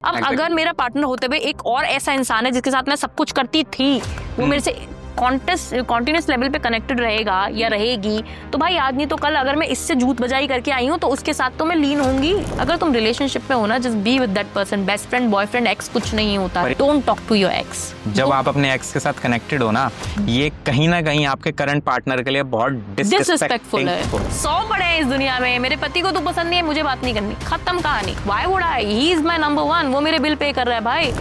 अब अगर मेरा पार्टनर होते हुए एक और ऐसा इंसान है जिसके साथ मैं सब कुछ करती थी, वो मेरे से कॉन्टिन्यूस लेवल पे कनेक्टेड रहेगा या रहेगी, तो भाई आज नहीं तो कल अगर मैं इससे जूत बजाई करके आई हूँ तो उसके साथ तो मैं लीन होंगी। अगर तुम रिलेशनशिप में हो ना, just be with that person. Best friend, boyfriend, ex कुछ नहीं होता। Don't talk to your ex. जब आप अपने एक्स के साथ कनेक्टेड हो ना, ये कहीं ना कहीं आपके करंट पार्टनर के लिए बहुत डिसरिस्पेक्टफुल है। 100 बड़े हैं इस दुनिया में, मेरे पति को तो पसंद नहीं है, मुझे बात नहीं करनी, खत्म कहानी। Why would I? He is my number one. वो मेरे बिल पे कर रहा है भाई।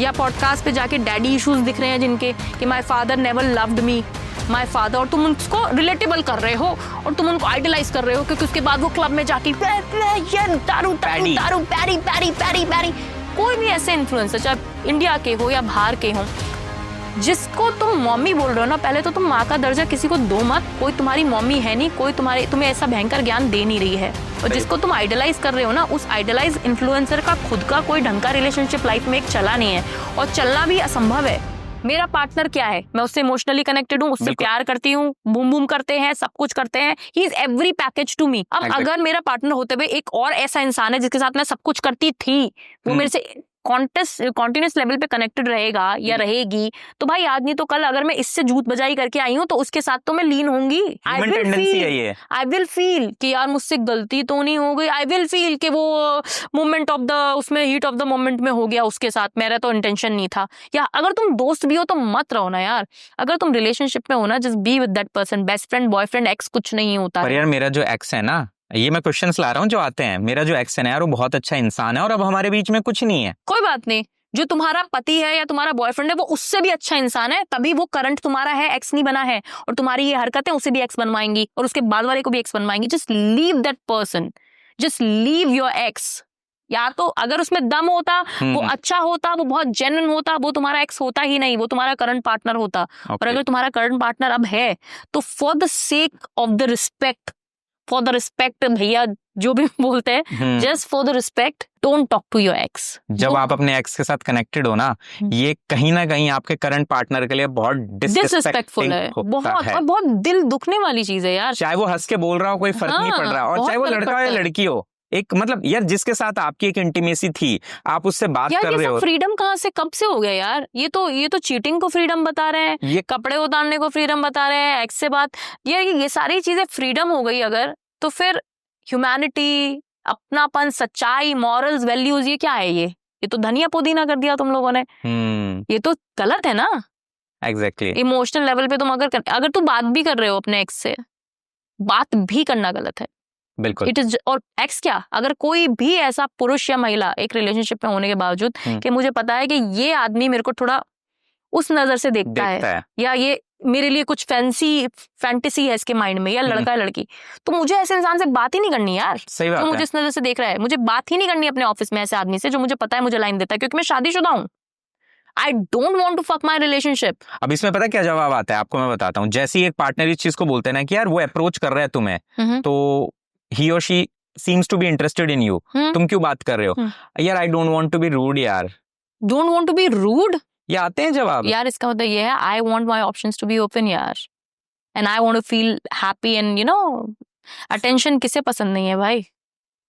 या पॉडकास्ट पे जाके डैडी इश्यूज दिख रहे हैं जिनके कि my father never loved me, my father, और तुम उसको रिलेटेबल कर रहे हो और तुम उनको आइडलाइज कर रहे हो क्योंकि उसके बाद वो क्लब में जाके दारू दारू दारू पैरी पैरी पैरी पैरी। कोई भी ऐसे इन्फ्लुएंसर चाहे इंडिया के हो या बाहर के हो, जिसको तुम मम्मी बोल रहे हो ना, पहले तो तुम माँ का दर्जा किसी को दो मत। कोई तुम्हारी मम्मी है नहीं, कोई तुम्हें ऐसा भयंकर ज्ञान दे नहीं रही है। और जिसको तुम आइडलाइज कर रहे हो ना, उस आइडलाइज इन्फ्लुएंसर का खुद का कोई ढंग का रिलेशनशिप लाइफ में एक चला नहीं है और चलना भी असंभव है। मेरा पार्टनर क्या है? मैं उससे इमोशनली कनेक्टेड हूँ, उससे प्यार करती हूँ, बूम बूम करते हैं, सब कुछ करते हैं। He is every package to me. अब अगर मेरा पार्टनर होते हुए एक और ऐसा इंसान है जिसके साथ मैं सब कुछ करती थी, वो मेरे से कॉन्टिन्यूस लेवल पे कनेक्टेड रहेगा या रहेगी, तो भाई आज नहीं तो कल अगर मैं इससे जूत बजाई करके आई हूँ तो उसके साथ तो मैं लीन होंगी। आई विल फील कि यार मुझसे गलती तो नहीं हो गई। आई विल फील कि वो मोमेंट ऑफ द उसमें हीट ऑफ द मोमेंट में हो गया उसके साथ, मेरा तो इंटेंशन नहीं था। या अगर तुम दोस्त भी हो तो मत रहो ना यार। अगर तुम रिलेशनशिप में हो ना, just be with that person. Best friend, boyfriend, ex कुछ नहीं होता। पर यार मेरा जो एक्स है ना, ये मैं क्वेश्चंस ला रहा हूँ जो आते हैं। मेरा जो एक्स है यार, वो बहुत अच्छा इंसान है और अब हमारे बीच में कुछ नहीं है। कोई बात नहीं, जो तुम्हारा पति है या तुम्हारा बॉयफ्रेंड है वो उससे भी अच्छा इंसान है, तभी वो करंट तुम्हारा है, एक्स नहीं बना है। और तुम्हारी ये हरकतें उसे भी एक्स बनवाएंगी और उसके बाद वाले को भी एक्स बनवाएंगी। Just leave that person, just leave your ex. या तो अगर उसमें दम होता, वो अच्छा होता, वो बहुत जेन्युइन होता, वो तुम्हारा एक्स होता ही नहीं, वो तुम्हारा करंट पार्टनर होता। और अगर तुम्हारा करंट पार्टनर अब है तो for the sake of the respect, for the respect भैया जो भी बोलते हैं, just for the respect, don't talk to your ex. जब आप अपने एक्स के साथ कनेक्टेड हो ना, ये कहीं ना कहीं आपके करंट पार्टनर के लिए बहुत डिसरिस्पेक्टफुल है, बहुत और बहुत दिल दुखने वाली चीज है यार। चाहे वो हंस के बोल रहा हो, कोई फर्क नहीं पड़ रहा, और चाहे वो लड़का हो या लड़की हो। एक मतलब यार, जिसके साथ आपकी एक इंटीमेसी थी, आप उससे बात कर रहे हो। फ्रीडम कहाँ से कब से हो गया यार? ये तो चीटिंग को फ्रीडम बता रहे हैं, ये कपड़े उतारने को फ्रीडम बता रहे हैं, एक्स से बात, ये सारी चीजें फ्रीडम हो गई अगर, तो फिर ह्यूमैनिटी, अपनापन, सच्चाई, मॉरल्स, वैल्यूज, ये क्या है? ये तो धनिया पुदीना कर दिया तुम लोगों ने। ये तो गलत है ना। एग्जैक्टली। इमोशनल लेवल पे तुम अगर तुम बात भी कर रहे हो अपने एक्स से, बात भी करना गलत है। बिल्कुल। It is. और एक्स क्या, अगर कोई भी ऐसा पुरुष या महिला एक रिलेशनशिप में होने के बावजूद कि मुझे पता है कि ये आदमी मेरे को थोड़ा उस नजर से देखता है या ये मेरे लिए कुछ फैंटेसी है इसके माइंड में, या लड़का है लड़की, तो मुझे ऐसे इंसान से बात ही नहीं करनी यार। सही बात तो मुझे इस नजर से देख रहा है, मुझे बात ही नहीं करनी अपने ऑफिस में ऐसे आदमी से जो मुझे पता है मुझे लाइन देता है, क्योंकि मैं शादीशुदा हूँ। I don't want to fuck my relationship। अब इसमें पता क्या जवाब आता है आपको, मैं बताता हूँ। जैसे ही एक पार्टनर इस चीज को बोलते हैं ना कि यार वो अप्रोच कर रहा है तुम्हें, तो he or she seems to be interested in you, तुम क्यों बात कर रहे हो? यार I don't want to be rude यार। Don't want to be rude? ये आते हैं जवाब। यार इसका मतलब ये है, I want my options to be open यार, and I want to feel happy and you know, attention किसे पसंद नहीं है भाई?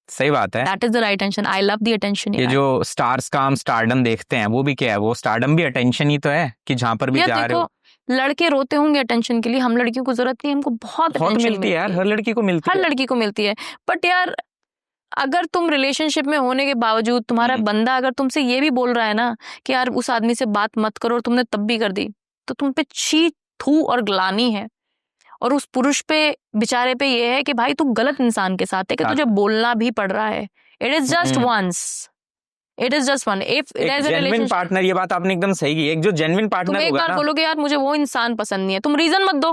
सही बात है। That is the right attention. I love the attention। ये जो स्टार्स का हम स्टारडम देखते हैं, वो भी क्या है? वो स्टारडम भी अटेंशन ही तो है कि जहाँ पर भी जा रहे हो। लड़के रोते होंगे अटेंशन के लिए, हम लड़कियों को जरूरत नहीं, हमको बहुत मिलती है यार, हर लड़की को मिलती है, हर लड़की को मिलती है। बट यार अगर तुम रिलेशनशिप में होने के बावजूद तुम्हारा बंदा अगर तुमसे ये भी बोल रहा है ना कि यार उस आदमी से बात मत करो, और तुमने तब भी कर दी, तो तुम पे छी थू और ग्लानी है। और उस पुरुष पे बेचारे पे ये है कि भाई तू गलत इंसान के साथ है कि तुझे बोलना भी पड़ रहा है। It is just once, it is just one. If it is a genuine partner, ये बात आपने एकदम सही की। एक जो जेन्युइन पार्टनर होगा ना, एक बार बोलोगे यार मुझे वो इंसान पसंद नहीं है, तुम रीजन मत दो।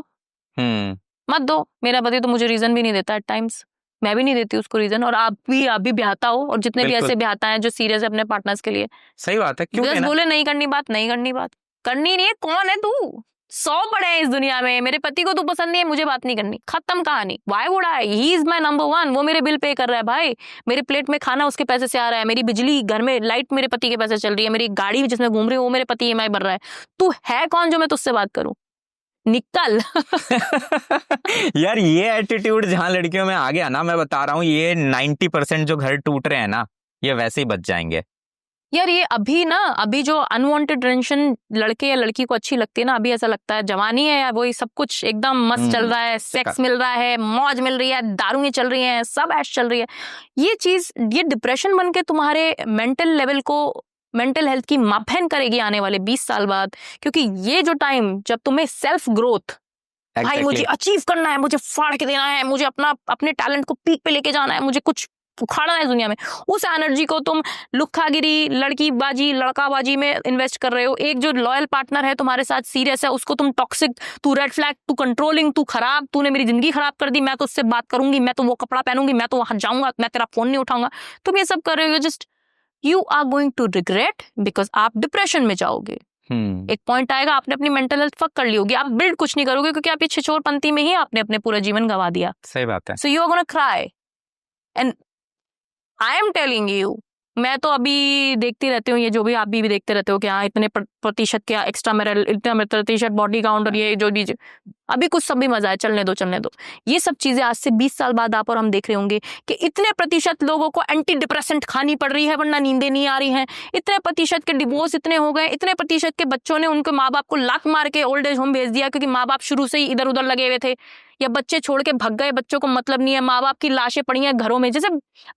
मत दो। मेरा पति तो मुझे रीजन भी नहीं देता एट टाइम्स, मैं भी नहीं देती उसको रीजन। और आप भी ब्याहता हो, और जितने भी ऐसे ब्याहता है जो सीरियस है अपने पार्टनर्स के लिए। सही बात है। क्यों बोले नहीं करनी बात, नहीं करनी बात, करनी नहीं है। कौन है तू? 100 बड़े हैं इस दुनिया में, मेरे पति को तो पसंद नहीं है, मुझे बात नहीं करनी, खत्म कहानी। Why would I? He is my number one. वो मेरे बिल पे कर रहा है भाई, मेरे प्लेट में खाना उसके पैसे से आ रहा है, मेरी बिजली, घर में लाइट मेरे पति के पैसे चल रही है, मेरी गाड़ी जिसमें घूम रही है वो मेरे पति EMI भर रहा है। तू है कौन जो मैं तुझसे बात करूं? निकल। यार ये एटीट्यूड जहां लड़कियों में आ गया ना, मैं बता रहा हूँ, ये 90% जो घर टूट रहे हैं ना, ये वैसे ही बच जाएंगे। यार ये अभी जो अनवांटेड टेंशन लड़के या लड़की को अच्छी लगती है ना, अभी ऐसा लगता है जवानी है यार, वही सब कुछ एकदम मस्त चल रहा है, सेक्स मिल रहा है, मौज मिल रही है, दारूएं चल रही हैं, सब ऐश चल रही है। ये डिप्रेशन बन के तुम्हारे मेंटल लेवल को, मेंटल हेल्थ की मापहन करेगी आने वाले 20 साल बाद। क्योंकि ये जो टाइम जब तुम्हें सेल्फ ग्रोथ, भाई मुझे अचीव करना है, मुझे फाड़ के देना है, मुझे अपने टैलेंट को पीक पे लेके जाना है, मुझे कुछ उखाड़ना है दुनिया में, उस एनर्जी को तुम लुक्खागिरी, लड़कीबाजी, लड़काबाजी में इन्वेस्ट कर रहे हो। एक जो लॉयल पार्टनर है तुम्हारे साथ, सीरियस है, उसको तुम टॉक्सिक, तू रेड फ्लैग, तू कंट्रोलिंग, तू खराब, तूने मेरी जिंदगी खराब कर दी, मैं तो उससे बात करूंगी, मैं तो वो कपड़ा पहनूंगी, मैं तो वहां जाऊंगा, मैं तेरा फोन नहीं उठाऊंगा, तुम ये सब कर रहे हो, just you are going to regret, because आप डिप्रेशन में जाओगे। एक पॉइंट आएगा आपने अपनी मेंटल हेल्थ फक कर ली होगी, आप बिल्ड कुछ नहीं करोगे, क्योंकि आप ये छिछोरपंती में ही आपने अपने पूरा जीवन गवा दिया। सही बात है। So you are gonna cry and I am telling you, मैं तो अभी देखती रहती हूँ, ये जो भी आप भी देखते रहते हो कि हाँ इतने प्रतिशत क्या एक्स्ट्रा मेरल, इतना प्रतिशत बॉडी काउंट, और ये जो भी अभी कुछ सब भी मजा है, चलने दो। ये सब चीजें आज से 20 साल बाद आप और हम देख रहे होंगे कि इतने प्रतिशत लोगों को एंटी डिप्रेसेंट खानी पड़ रही है वरना नींदें नहीं आ रही हैं, इतने प्रतिशत के डिवोर्स इतने हो गए, इतने प्रतिशत के बच्चों ने उनके माँ बाप को लात मार के ओल्ड एज होम भेज दिया क्योंकि माँ बाप शुरू से ही इधर उधर लगे हुए थे, या बच्चे छोड़ के भग गए, बच्चों को मतलब नहीं है, माँ बाप की लाशें पड़ी हैं घरों में। जैसे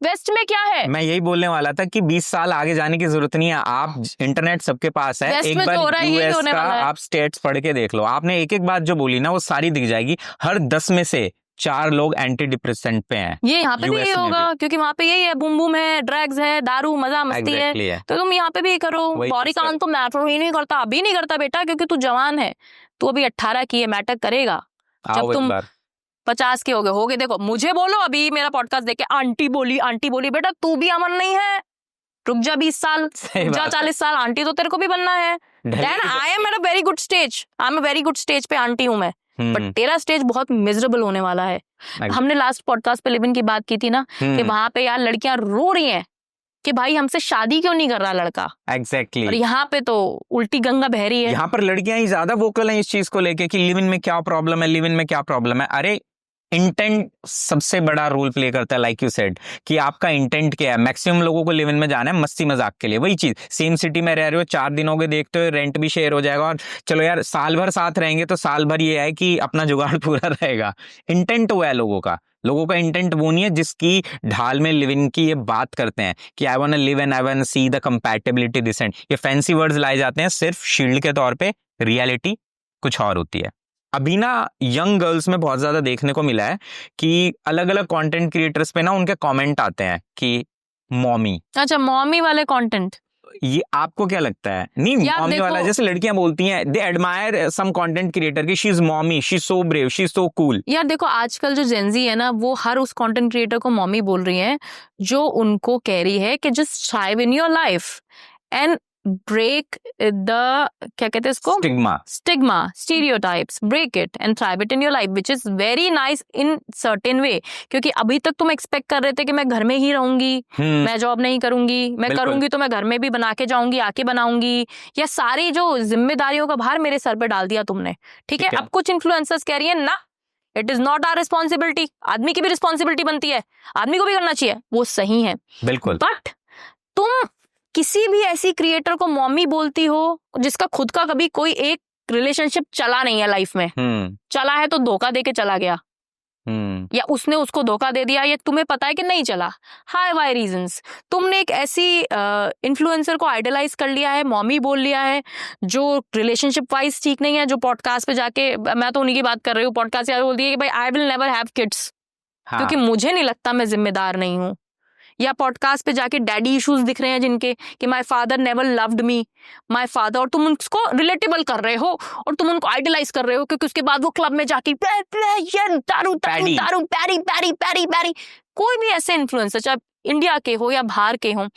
वेस्ट में क्या है, मैं यही बोलने वाला था कि 20 साल आगे जाने की जरूरत नहीं है, आप इंटरनेट सबके पास है, एक बार यूएस का आप स्टेट्स पढ़ के देख लो, आपने एक एक बात जो बोली ना वो सारी दिख जाएगी, हर 10 में से 4 लोग एंटी डिप्रेसेंट पे हैं। ये यहाँ पे भी ये होगा क्योंकि वहाँ पे यही है, बूम बूम है, ड्रग्स है, दारू, मजा मस्ती है, तो तुम यहाँ पे भी करो। बॉडी काउंट तो मैटर ही नहीं करता, अभी नहीं करता बेटा, क्योंकि तू जवान है, तू अभी 18 की है, मैटर करेगा जब तुम 50 के हो गए। देखो मुझे बोलो, अभी मेरा पॉडकास्ट देख के आंटी बोली, बेटा तू भी अमन नहीं है, रुक जा 20 साल, जा 40 साल, आंटी तो तेरे को भी बनना है। Then I am at a very good stage, पे आंटी हूं मैं, बट तेरा स्टेज बहुत मिजरेबल होने वाला है। हमने लास्ट पॉडकास्ट पे लिव इन की बात की थी ना, कि वहां पे यार लड़कियां रो रही हैं कि भाई हमसे शादी क्यों नहीं कर रहा लड़का। एग्जैक्टली। और यहाँ पे तो उल्टी गंगा बह रही है। यहाँ पर लड़कियां ही ज्यादा वोकल हैं इस चीज को लेके कि लिव इन में क्या प्रॉब्लम है, अरे इंटेंट सबसे बड़ा रोल प्ले करता है, लाइक यू सेड कि आपका इंटेंट क्या है। मैक्सिमम लोगों को लिव इन में जाना है मस्ती मजाक के लिए, वही चीज, सेम सिटी में रह रहे हो, 4 दिन हो गए, देखते हो रेंट भी शेयर हो जाएगा, और चलो यार साल भर साथ रहेंगे तो साल भर ये है कि अपना जुगाड़ पूरा रहेगा। इंटेंट वो है लोगों का इंटेंट वो नहीं है जिसकी ढाल में लिव इन की ये बात करते हैं कि I want to live and I want to see the compatibility this and, ये फैंसी वर्ड्स लाए जाते हैं सिर्फ शील्ड के तौर पे, रियलिटी कुछ और होती है। अभी ना यंग गर्ल्स में बहुत ज्यादा देखने को मिला है कि अलग अलग कंटेंट क्रिएटर्स पे ना उनके कमेंट आते हैं कि मॉमी। अच्छा, मॉमी वाले कंटेंट, ये आपको क्या लगता है? नहीं, मॉमी वाला जैसे लड़कियां बोलती हैं, they admire some content creator की, she is mommy, she is so brave, she is so cool. यार देखो आजकल जो जेनजी है ना, वो हर उस कंटेंट क्रिएटर को मॉमी बोल रही है जो उनको कह रही है कि just thrive in your life and break the क्या कहते हैं इसको, stigma stereotypes, break it and thrive it in your life, which is very nice in certain way। क्योंकि अभी तक तुम एक्सपेक्ट कर रहे थे कि मैं घर में ही रहूंगी, मैं जॉब नहीं करूंगी, मैं करूंगी तो मैं घर में भी बना के जाऊंगी, आके बनाऊंगी, या सारी जो जिम्मेदारियों का भार मेरे सर पे डाल दिया तुमने, ठीक है। अब कुछ इन्फ्लुएंसर्स कह रही है ना, it is not our responsibility, आदमी की भी रिस्पॉन्सिबिलिटी बनती है, आदमी को भी करना चाहिए, वो सही है बिल्कुल। बट तुम किसी भी ऐसी क्रिएटर को मॉमी बोलती हो जिसका खुद का कभी कोई एक रिलेशनशिप चला नहीं है लाइफ में, चला है तो धोखा देके चला गया, या उसने उसको धोखा दे दिया, या तुम्हें पता है कि नहीं चला, हाई वाई रीजंस, तुमने एक ऐसी इन्फ्लुएंसर को आइडलाइज कर लिया है, मॉमी बोल लिया है, जो रिलेशनशिप वाइज ठीक नहीं है, जो पॉडकास्ट पे जाके, मैं तो उन्हीं की बात कर रही हूँ, पॉडकास्ट बोल दिया कि भाई I will never have kids, क्योंकि मुझे नहीं लगता मैं जिम्मेदार नहीं हूँ, या पॉडकास्ट पे जाके डैडी इश्यूज दिख रहे हैं जिनके कि my father never loved me, my father, और तुम उसको रिलेटेबल कर रहे हो और तुम उनको आइडलाइज कर रहे हो, क्योंकि उसके बाद वो क्लब में जाके दारू दारू दारू पैरी पैरी पैरी पैरी, कोई भी ऐसे इन्फ्लुएंसर चाहे इंडिया के हो या बाहर के हो,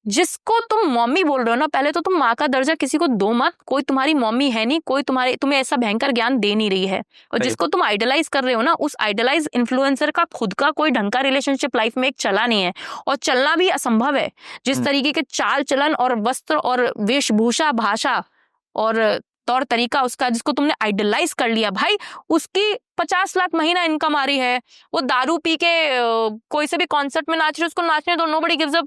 जिसको तुम मॉमी बोल रहे हो ना, पहले तो तुम माँ का दर्जा किसी को दो मत, कोई तुम्हारी मॉमी है नहीं, कोई तुम्हें ऐसा भयंकर ज्ञान दे नहीं रही है, और जिसको तुम आइडलाइज कर रहे हो ना, उस आइडलाइज इन्फ्लुएंसर का खुद का कोई ढंग का रिलेशनशिप लाइफ में एक चला नहीं है, और चलना भी असंभव है। जिस तरीके के चाल चलन और वस्त्र और वेशभूषा, भाषा और तौर तरीका उसका, जिसको तुमने आइडलाइज कर लिया, भाई उसकी 50 लाख महीना इनकम आ रही है, वो दारू पी के कोई से भी कॉन्सर्ट में नाच रही है, उसको नाचने दो, नोबडी गिव्स अ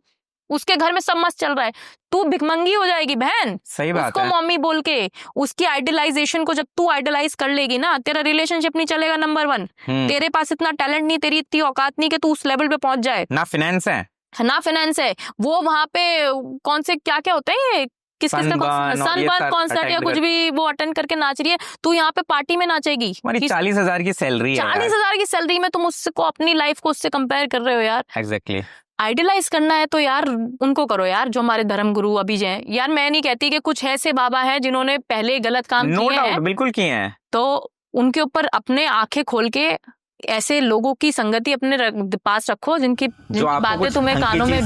उसके घर में सब मस्त चल रहा है, तू भिखमंगी हो जाएगी बहन। सही बात उसको है। मम्मी बोल के, उसकी आइडलाइजेशन को जब तू आइडलाइज कर लेगी ना, तेरा रिलेशनशिप नहीं चलेगा। नंबर 1, तेरे पास इतना टैलेंट नहीं, तेरी इतनी औकात नहीं कि तू उस लेवल पे पहुंच जाए। ना फाइनेंस है, ना फाइनेंस है। वो वहां पे कौन से क्या क्या होते हैं, सनबर्न कॉन्सर्ट या कुछ भी वो अटेंड करके नाच रही है, तू यहाँ पे पार्टी में नाचेगी। 40,000 की सैलरी है। 40,000 की सैलरी में तुम उसको अपनी लाइफ को उससे कंपेयर कर रहे हो यार। एग्जैक्टली। आइडियलाइज करना है तो यार उनको करो यार, जो हमारे धर्म गुरु अभी हैं यार। मैं नहीं कहती कि कुछ ऐसे बाबा हैं जिन्होंने पहले गलत काम किए हैं, बिल्कुल किए हैं, तो उनके ऊपर अपने आंखें खोल के ऐसे लोगों की संगति अपने पास रखो जिनकी बातें तुम्हें कानों में